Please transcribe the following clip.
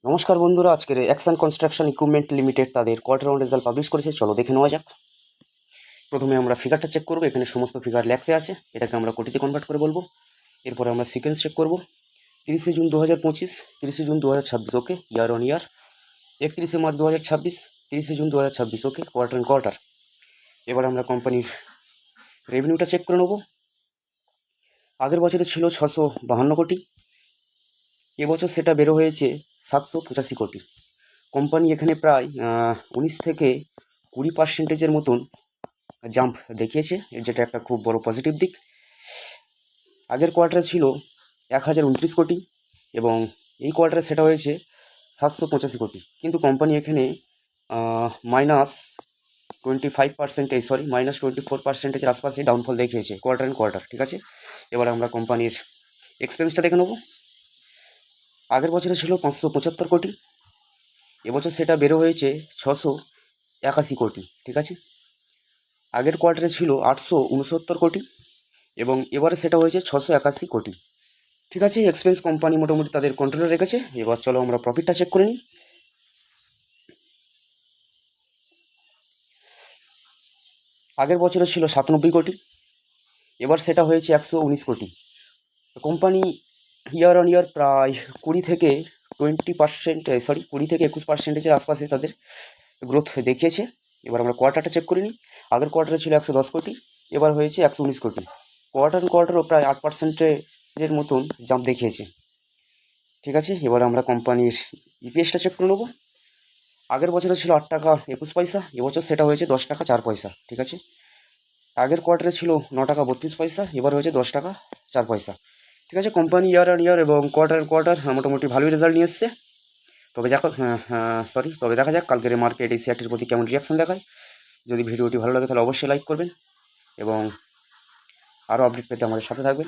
নমস্কার বন্ধুরা, আজকের অ্যাকশন কনস্ট্রাকশন ইকুইপমেন্ট লিমিটেড তাদের কোয়ার্টার ওয়ান রেজাল্ট পাবলিশ করেছে। চলো দেখে নেওয়া যাক। প্রথমে আমরা ফিগারটা চেক করব। এখানে সমস্ত ফিগার ল্যাক্সে আছে, এটাকে আমরা কোটিতে কনভার্ট করে বলবো। এরপরে আমরা সিকোয়েন্স চেক করব। 30শে জুন 2025, 30শে June 2026, okay, year on year. 31শে মার্চ 2026, 30শে June 2026, okay, quarter on quarter. এবার আমরা কোম্পানির রেভিনিউটা চেক করে নেব। আগের বছরে ছিল 652 কোটি, এবছর সেটা বেরো হয়েছে 785 কোটি। কোম্পানি এখানে প্রায় 19 থেকে 20% মতন জাম্প দেখিয়েছে, যেটা একটা খুব বড় পজিটিভ দিক। আগের কোয়ার্টারে ছিল 1029 কোটি এবং এই কোয়ার্টারে সেটা হয়েছে 785 কোটি, কিন্তু কোম্পানি এখানে -24%-এর আশপাশে ডাউনফল দেখিয়েছে কোয়ার্টার অ্যান্ড কোয়ার্টার। ঠিক আছে, এবার আমরা কোম্পানির এক্সপেন্সটা দেখে নেব। আগের বছরে ছিল 575 কোটি, এবছর সেটা বেরো হয়েছে 681 কোটি। ঠিক আছে, আগের কোয়ার্টারে ছিল 869 কোটি এবং এবারে সেটা হয়েছে 681 কোটি। ঠিক আছে, এক্সপেন্স কোম্পানি মোটামুটি তাদের কন্ট্রোলে রেখেছে। এবার চলো আমরা প্রফিটটা চেক করে নিই। আগের বছরে ছিল 97 কোটি, এবার সেটা হয়েছে 119 কোটি। কোম্পানি ইয়ার অন ইয়ার প্রায় 20-21%-এর আশপাশে তাদের গ্রোথ দেখিয়েছে। এবার আমরা কোয়ার্টারটা চেক করে নিই। আগের কোয়ার্টারে ছিল 110 কোটি, এবার হয়েছে 119 কোটি। কোয়ার্টার কোয়ার্টারও প্রায় 8%-এর মতন জাম্প দেখিয়েছে। ঠিক আছে, এবার আমরা কোম্পানির ইপিএসটা চেক করে নেবো। আগের বছরে ছিল 8 টাকা 21 পয়সা, এবছর সেটা হয়েছে 10 টাকা 4 পয়সা। ঠিক আছে, আগের কোয়ার্টারে ছিল 9 টাকা 32 পয়সা, এবার হয়েছে 10 টাকা 4 পয়সা। ঠিক আছে, কোম্পানি ইয়ার অন ইয়ার এবং কোয়ার্টার কোয়ার্টার মোটামুটি ভালোই রেজাল্ট নিয়ে এসছে। তবে দেখা যাক কালকের মার্কেট এই শেয়ারটির প্রতি কেমন রিয়াকশন দেখায়। যদি ভিডিওটি ভালো লাগে তাহলে অবশ্যই লাইক করবেন এবং আরও আপডেট পেতে আমাদের সাথে থাকবেন।